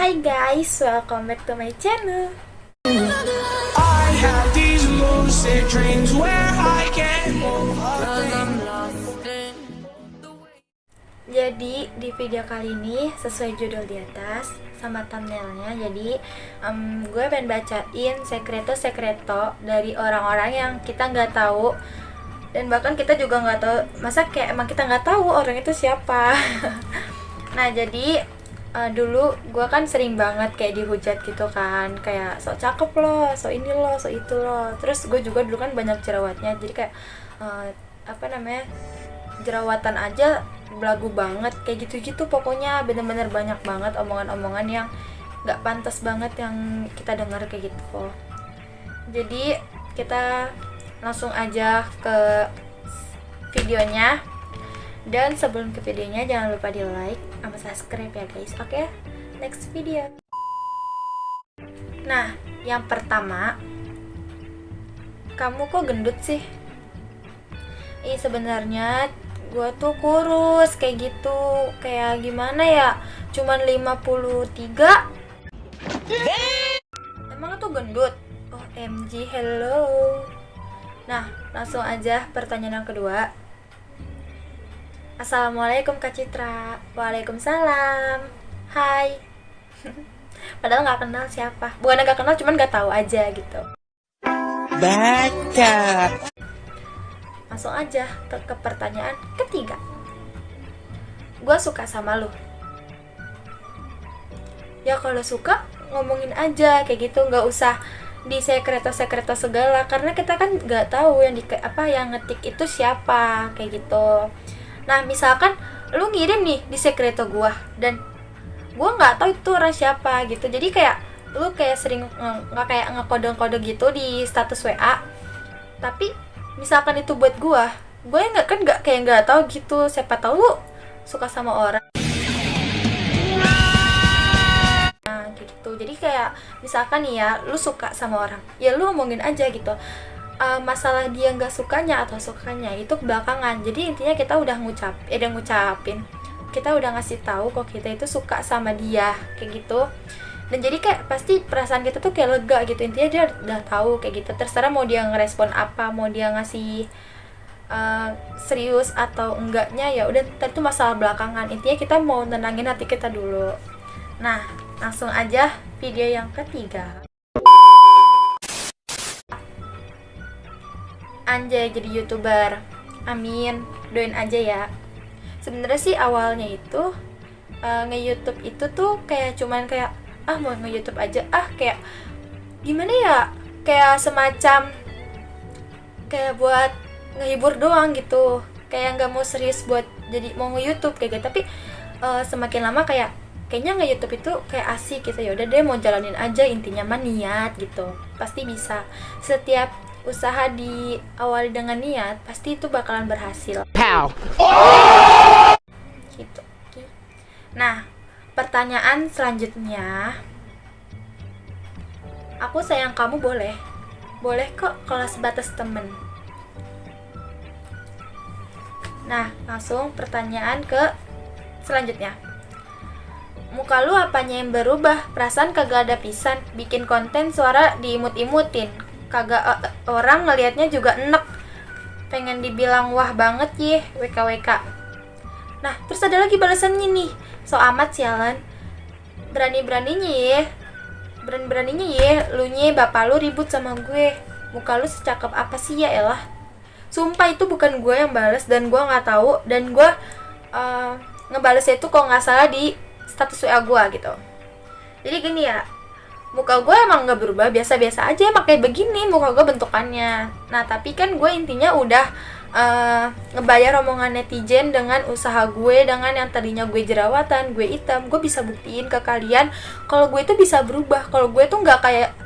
Hi guys, welcome back to my channel. I have these lucid dreams where I can Jadi di video kali ini sesuai judul di atas sama thumbnailnya. Jadi gue pengen bacain sekreto dari orang-orang yang kita nggak tahu, dan bahkan kita juga nggak tahu. Masa kayak emang kita nggak tahu orang itu siapa. Nah jadi dulu gue kan sering banget kayak dihujat gitu kan, kayak sok cakep loh, sok ini loh, sok itu loh. Terus gue juga dulu kan banyak jerawatnya, jadi kayak jerawatan aja belagu banget kayak gitu-gitu. Pokoknya bener-bener banyak banget omongan-omongan yang nggak pantas banget yang kita dengar kayak gitu. Jadi kita langsung aja ke videonya. Dan sebelum ke videonya jangan lupa di like sama subscribe ya guys. Oke, next video. Nah, yang pertama, kamu kok gendut sih? Sebenarnya gue tuh kurus kayak gitu. Kayak gimana ya, cuman 53. Emang tuh gendut? OMG, hello. Nah, langsung aja pertanyaan yang kedua. Assalamualaikum Kak Citra. Waalaikumsalam. Hai. Padahal nggak kenal siapa. Bukan nggak kenal, cuman nggak tahu aja gitu. baca. Langsung aja ke pertanyaan ketiga. Gue suka sama lu. Ya kalau suka ngomongin aja kayak gitu, nggak usah di sekreto segala, karena kita kan nggak tahu yang yang ngetik itu siapa kayak gitu. Nah misalkan lu ngirim nih di sekreto gua dan gua nggak tahu itu orang siapa gitu, jadi kayak lu kayak sering nggak kayak ngekode gitu di status WA, tapi misalkan itu buat gue nggak tahu gitu. Siapa tahu lu suka sama orang. Nah gitu, jadi kayak misalkan nih ya, lu suka sama orang, ya lu ngomongin aja gitu. Masalah dia nggak sukanya atau sukanya itu belakangan. Jadi intinya kita udah ngucapin, kita udah ngasih tahu kok kita itu suka sama dia kayak gitu. Dan jadi kayak pasti perasaan kita tuh kayak lega gitu. Intinya dia udah tahu kayak gitu. Terserah mau dia ngerespon apa, mau dia ngasih serius atau enggaknya, ya udah itu masalah belakangan. Intinya kita mau nenangin hati kita dulu. Nah langsung aja video yang ketiga. Anjay jadi YouTuber, amin, doain aja ya. Sebenarnya sih awalnya itu nge-YouTube itu tuh kayak cuman kayak mau nge-YouTube aja, kayak gimana ya, kayak semacam kayak buat ngehibur doang gitu, kayak nggak mau serius buat jadi mau nge-YouTube kayak gitu. Tapi semakin lama kayaknya nge-YouTube itu kayak asik gitu. Ya udah deh, mau jalanin aja, intinya mah niat gitu, pasti bisa. Setiap usaha diawali dengan niat, pasti itu bakalan berhasil. Pow. Gitu. Oke. Nah, pertanyaan selanjutnya. Aku sayang kamu boleh? Boleh kok kalau sebatas temen. Nah, langsung pertanyaan ke selanjutnya. Muka lu apanya yang berubah? Perasaan kagak ada pisan. Bikin konten suara diimut-imutin. Kagak orang ngelihatnya juga enek. Pengen dibilang wah banget yeh, WKWK. Nah terus ada lagi balasannya nih, so amat sialan. Berani-beraninya lu nye bapak lu ribut sama gue. Muka lu secakep apa sih ya elah. Sumpah itu bukan gue yang balas, dan gue nggak tahu. Dan gue ngebalesnya itu kalau nggak salah di status WA gue gitu. Jadi gini ya, muka gue emang gak berubah, biasa-biasa aja, emang kayak begini muka gue bentukannya. Nah tapi kan gue intinya udah ngebayar omongan netizen dengan usaha gue, dengan yang tadinya gue jerawatan, gue hitam. Gue bisa buktiin ke kalian kalau gue itu bisa berubah, kalau gue tuh gak kayak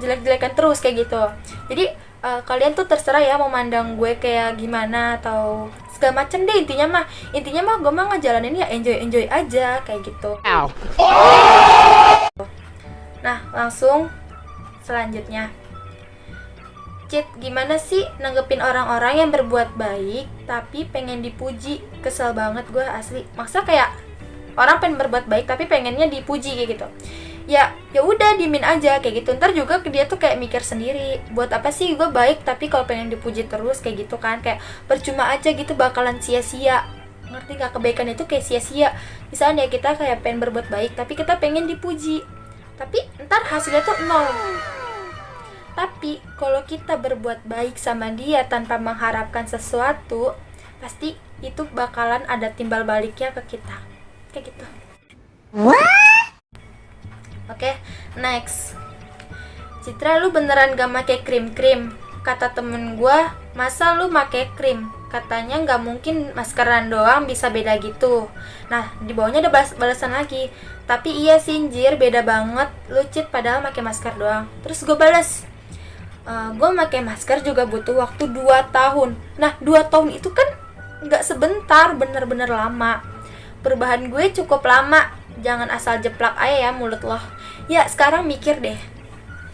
jelek-jelekan terus kayak gitu. Jadi kalian tuh terserah ya mau mandang gue kayak gimana atau segala macem deh. Intinya mah gue mah ngejalanin ya enjoy aja kayak gitu. Nah langsung selanjutnya. Cit, gimana sih nanggepin orang-orang yang berbuat baik tapi pengen dipuji? Kesel banget gue asli. Masa kayak orang pengen berbuat baik tapi pengennya dipuji kayak gitu. Ya udah diemin aja kayak gitu. Ntar juga dia tuh kayak mikir sendiri, buat apa sih gue baik tapi kalau pengen dipuji terus kayak gitu kan, kayak percuma aja gitu, bakalan sia-sia. Ngerti gak? Kebaikan itu kayak sia-sia. Misalnya kita kayak pengen berbuat baik tapi kita pengen dipuji, tapi ntar hasilnya tuh nol. Tapi kalau kita berbuat baik sama dia tanpa mengharapkan sesuatu, pasti itu bakalan ada timbal baliknya ke kita kayak gitu. Oke, next. Citra, lu beneran gak make krim-krim? Kata temen gue, masa lu make krim? Katanya gak mungkin maskeran doang bisa beda gitu. Nah, di bawahnya ada balasan lagi. Tapi iya sih anjir, beda banget. Lu cheat padahal make masker doang. Terus gue balas, gue make masker juga butuh waktu 2 tahun. Nah, 2 tahun itu kan gak sebentar, bener-bener lama. Perubahan gue cukup lama. Jangan asal jeplak aja ya mulut lo. Ya sekarang mikir deh,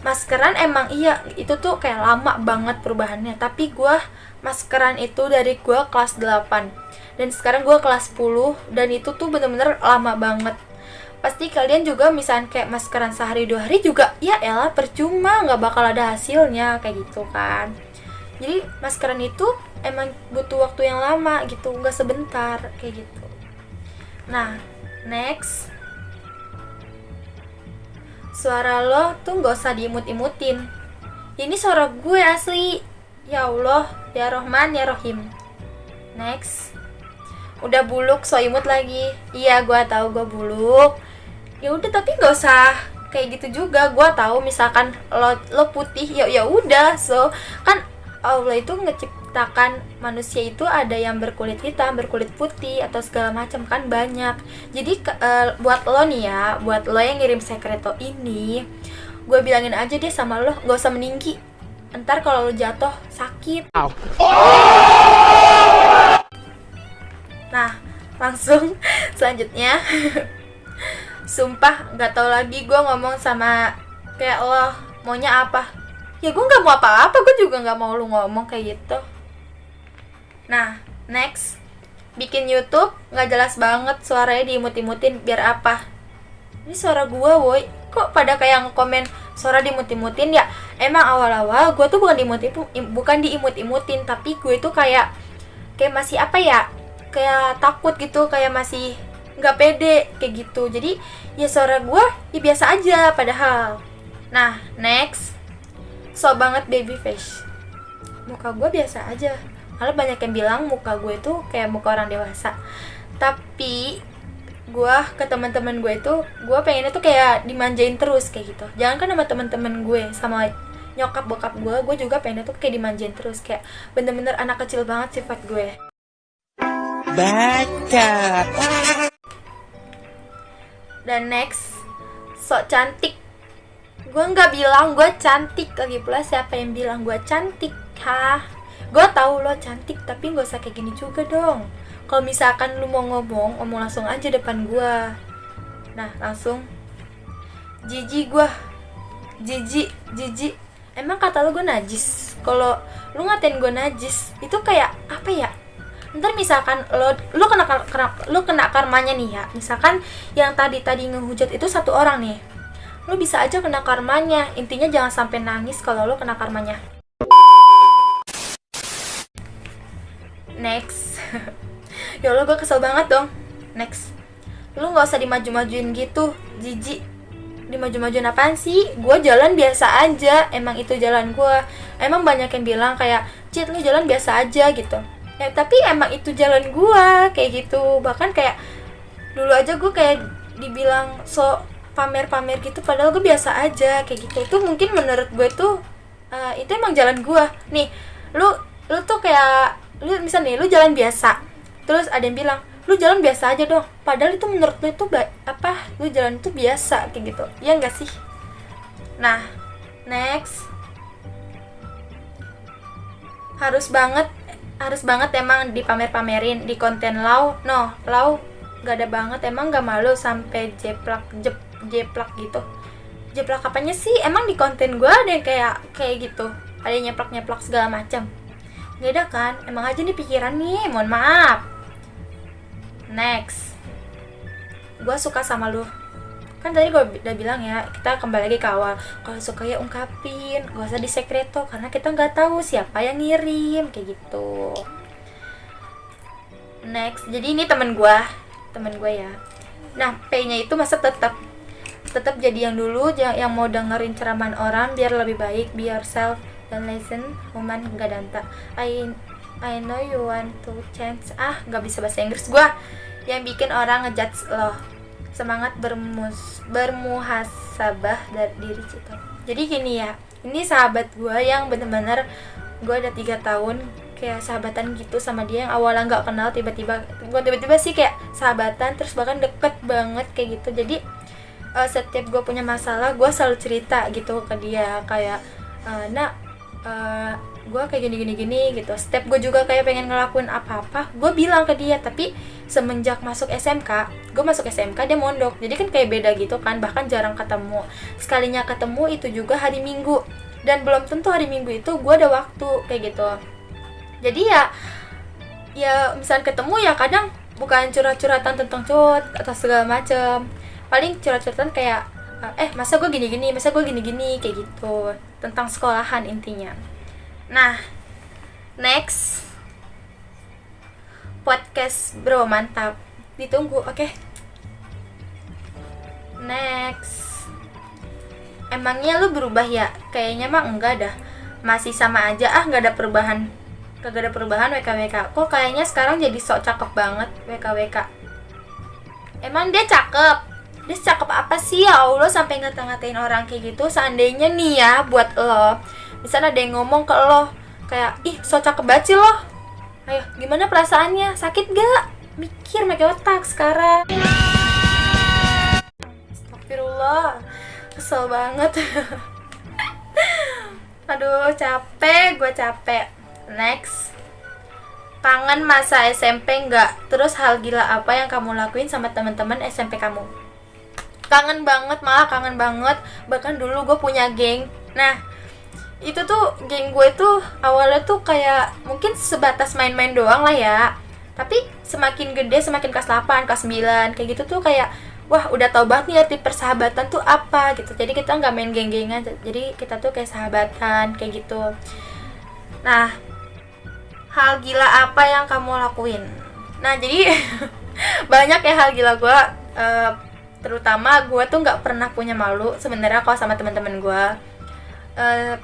maskeran emang iya itu tuh kayak lama banget perubahannya. Tapi gue maskeran itu dari gue kelas 8 dan sekarang gue kelas 10, dan itu tuh bener-bener lama banget. Pasti kalian juga misalnya kayak maskeran sehari 2 hari juga, ya elah percuma, gak bakal ada hasilnya kayak gitu kan. Jadi maskeran itu emang butuh waktu yang lama gitu, gak sebentar kayak gitu. Nah, next. Suara lo tuh gak usah diimut-imutin. Ini suara gue asli. Ya Allah, ya Rahman, ya Rahim. Next. Udah buluk, so imut lagi. Iya, gue tahu gue buluk. Ya udah, tapi gak usah kayak gitu juga. Gue tahu misalkan lo putih, ya udah. So kan Allah itu ngeciptakan manusia itu ada yang berkulit hitam, berkulit putih, atau segala macam kan banyak. Jadi buat lo nih ya, buat lo yang ngirim sekreto ini, gue bilangin aja deh sama lo, gak usah meninggi. Ntar kalau lo jatuh sakit. Nah, langsung selanjutnya. Sumpah gak tau lagi gue ngomong sama kayak lo maunya apa. Ya gue gak mau apa-apa, gue juga gak mau lu ngomong kayak gitu. Nah, next. Bikin YouTube gak jelas banget, suaranya diimut-imutin, biar apa? Ini suara gue woy. Kok pada kayak ngekomen suara diimut-imutin ya? Emang awal-awal gue tuh bukan diimut-imutin, tapi gue tuh kayak masih apa ya, kayak takut gitu, kayak masih gak pede kayak gitu. Jadi ya suara gue ya biasa aja padahal. Nah, next. So banget baby face. Muka gue biasa aja. Malah banyak yang bilang muka gue tuh kayak muka orang dewasa. Tapi gue ke teman-teman gue itu, gue pengennya tuh kayak dimanjain terus kayak gitu. Jangan kan sama teman-teman gue, sama nyokap bokap gue juga pengennya tuh kayak dimanjain terus, kayak bener-bener anak kecil banget sifat gue. Baca. Dan next, sok cantik. Gue nggak bilang gue cantik, lagi pula siapa yang bilang gue cantik, ha? Gue tahu lo cantik, tapi nggak usah kayak gini juga dong. Kalau misalkan lu mau ngomong langsung aja depan gue. Nah, langsung. Jijik gue, jijik. Emang kata lu gue najis? Kalau lu ngatain gue najis, itu kayak apa ya? Ntar misalkan lu kena karmanya nih ya. Misalkan yang tadi ngehujat itu 1 orang nih. Lu bisa aja kena karmanya. Intinya jangan sampai nangis kalau lu kena karmanya. Next. Ya Allah, gue kesel banget dong. Next. Lu gak usah dimaju-majuin gitu, jijik. Dimaju-majuin apaan sih? Gue jalan biasa aja. Emang itu jalan gue. Emang banyak yang bilang kayak, Cit, lu jalan biasa aja gitu. Ya tapi emang itu jalan gue kayak gitu. Bahkan kayak dulu aja gue kayak dibilang so pamer-pamer gitu, padahal gue biasa aja kayak gitu. Itu mungkin menurut gue tuh itu emang jalan gue. Nih, lu tuh kayak lu misalnya nih, lu jalan biasa, terus ada yang bilang lu jalan biasa aja dong, padahal itu menurut lu itu lu jalan itu biasa kayak gitu, ya enggak sih? Nah, next. Harus banget emang dipamer-pamerin di konten lau gak ada banget. Emang gak malu sampai jeplak gitu. Jeplak apanya sih? Emang di konten gue ada yang kayak gitu, ada yang nyeplak segala macam? Gak ada kan? Emang aja nih pikiran nih, mohon maaf. Next. gue suka sama lu. Kan tadi gue udah bilang ya, kita kembali lagi ke awal. Kalau suka ya ungkapin, gak usah disekreto, karena kita nggak tahu siapa yang ngirim, kayak gitu. Next, jadi ini temen gue ya. Nah, P-nya itu masa tetap jadi yang dulu, yang mau dengerin cerahan orang biar lebih baik. Be yourself, don't listen human gadanta. I know you want to change. Nggak bisa bahasa Inggris gue. Yang bikin orang ngejudge lo. Semangat bermuhasabah dari diri kita. Jadi gini ya, ini sahabat gue yang bener-bener gue ada 3 tahun kayak sahabatan gitu sama dia, yang awalnya nggak kenal, tiba-tiba sih kayak sahabatan, terus bahkan deket banget kayak gitu. Jadi setiap gue punya masalah, gue selalu cerita gitu ke dia, kayak gue kayak gini gitu. Setiap gue juga kayak pengen ngelakuin apa-apa, gue bilang ke dia. Tapi semenjak masuk SMK, dia mondok, jadi kan kayak beda gitu kan, bahkan jarang ketemu. Sekalinya ketemu itu juga hari Minggu, dan belum tentu hari Minggu itu gue ada waktu kayak gitu. Jadi ya misalnya ketemu ya kadang bukan curhat-curhatan tentang cowok atau segala macem, paling curhat-curhatan kayak masa gue gini kayak gitu, tentang sekolahan intinya. Nah, next podcast bro, mantap, ditunggu. Oke. Next, emangnya lu berubah ya? Kayaknya mah enggak dah, masih sama aja. Nggak ada perubahan WKWK. Kok kayaknya sekarang jadi sok cakep banget WKWK. Emang dia cakep? Dia cakep apa sih ya Allah sampai ngata-ngatain orang kayak gitu? Seandainya nih ya buat lo, misalnya ada yang ngomong ke lo kayak, ih sok cakep banget sih lo, ayo gimana perasaannya? Sakit gak? Mikir, pakai otak sekarang. Astagfirullah, kesel banget. Aduh, gue capek. Next, kangen masa SMP nggak? Terus hal gila apa yang kamu lakuin sama teman-teman SMP kamu? Kangen banget, bahkan dulu gue punya geng. Nah, itu tuh geng gue tuh awalnya tuh kayak mungkin sebatas main-main doang lah ya, tapi semakin gede, semakin kelas 8, kelas 9 kayak gitu tuh kayak wah udah tau banget nih arti persahabatan tuh apa gitu. Jadi kita nggak main geng-gengan, jadi kita tuh kayak sahabatan kayak gitu. Nah, hal gila apa yang kamu lakuin? Nah, jadi banyak ya hal gila gue, terutama gue tuh nggak pernah punya malu sebenarnya kalau sama teman-teman gue.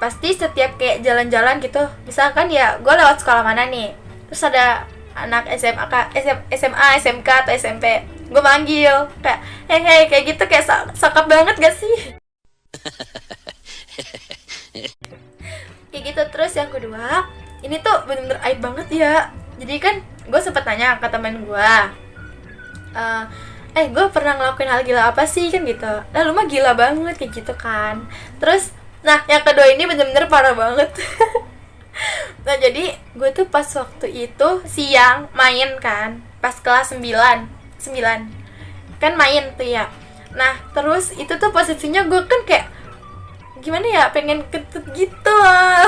Pasti setiap kayak jalan-jalan gitu, misalkan ya gue lewat sekolah mana nih, terus ada anak SMA, SMK atau SMP, gue manggil kayak hey kayak gitu, kayak sakap banget gak sih? Kayak gitu. Terus yang kedua, ini tuh bener-bener aib banget ya. Jadi kan gue sempet nanya ke teman gue, gue pernah ngelakuin hal gila apa sih kan gitu. Nah lu mah gila banget kayak gitu kan. Terus nah yang kedua ini bener-bener parah banget. Nah jadi gue tuh pas waktu itu siang main kan, pas kelas 9 kan main tuh ya. Nah terus itu tuh posisinya gue kan kayak gimana ya, pengen ketut gitu lah.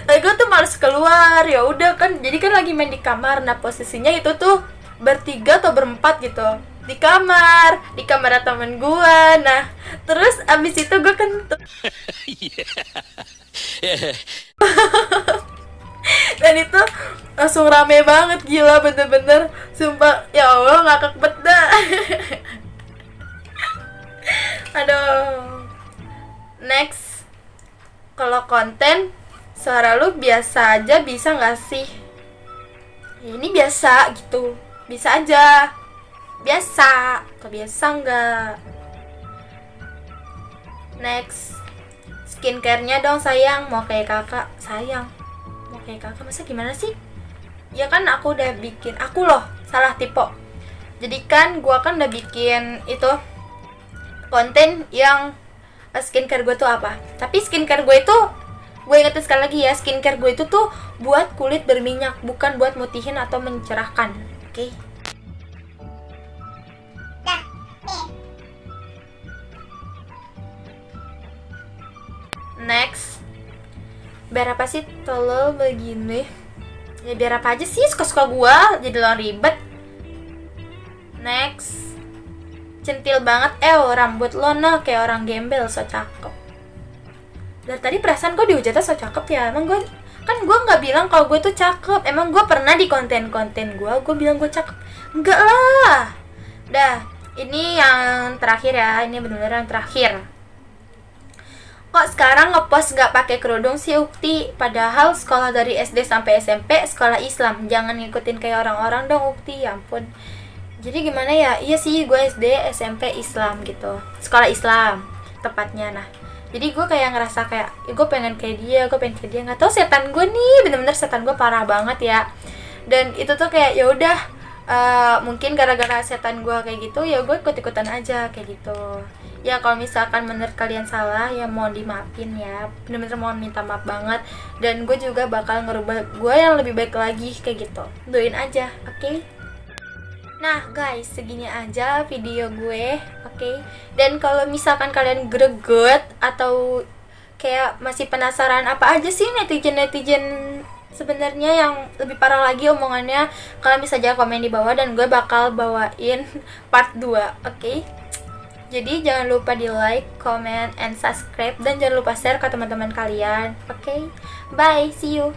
Tapi gue tuh males keluar, ya udah kan, jadi kan lagi main di kamar. Nah posisinya itu tuh bertiga atau berempat gitu di kamar temen gue. Nah terus abis itu gue kan dan itu langsung rame banget, gila bener-bener sumpah, ya Allah ngakak bet dah. Aduh. Next, kalau konten suara lu biasa aja bisa nggak sih? Ya, ini biasa gitu, bisa aja, biasa. Kebiasa nggak? Next, skincare-nya dong sayang, mau kayak kakak. Sayang, mau kayak kakak masa gimana sih? Ya kan aku udah bikin, aku loh salah tipe. Jadi kan gua kan udah bikin itu konten yang skincare gue tuh apa. Tapi skincare gue itu, gue ingetin sekali lagi ya, skincare gue itu tuh buat kulit berminyak, bukan buat mutihin atau mencerahkan. Oke? Next, biar apa sih tolol begini? Ya biar apa aja sih, suka-suka gue, jadi lo ribet. Next, centil banget, rambut lo noh kayak orang gembel, so cakep. Dari tadi perasaan gue dihujatnya so cakep ya, emang gue nggak bilang kalau gue tuh cakep. Emang gue pernah di konten-konten gue bilang gue cakep? Enggak lah. Dah, ini yang terakhir ya, ini bener-bener yang terakhir. Kok sekarang ngepost gak pakai kerudung sih Ukti? Padahal sekolah dari SD sampai SMP sekolah Islam. Jangan ngikutin kayak orang-orang dong Ukti, ya ampun. Jadi gimana ya? Iya sih, gue SD SMP Islam gitu, sekolah Islam tepatnya. Nah, jadi gue kayak ngerasa kayak gue pengen kayak dia, nggak tahu setan gue nih, bener-bener setan gue parah banget ya. Dan itu tuh kayak ya udah, mungkin gara-gara setan gue kayak gitu ya gue ikut-ikutan aja kayak gitu. Ya kalau misalkan menurut kalian salah ya mohon dimaafin ya, bener-bener mohon minta maaf banget. Dan gue juga bakal ngerubah gue yang lebih baik lagi kayak gitu. Doain aja, oke? Nah guys, segini aja video gue, oke? Dan kalau misalkan kalian greget atau kayak masih penasaran apa aja sih netizen sebenarnya yang lebih parah lagi omongannya, kalian bisa aja komen di bawah dan gue bakal bawain part 2, oke? Jadi jangan lupa di like, comment, and subscribe, dan jangan lupa share ke teman-teman kalian, oke? Bye, see you.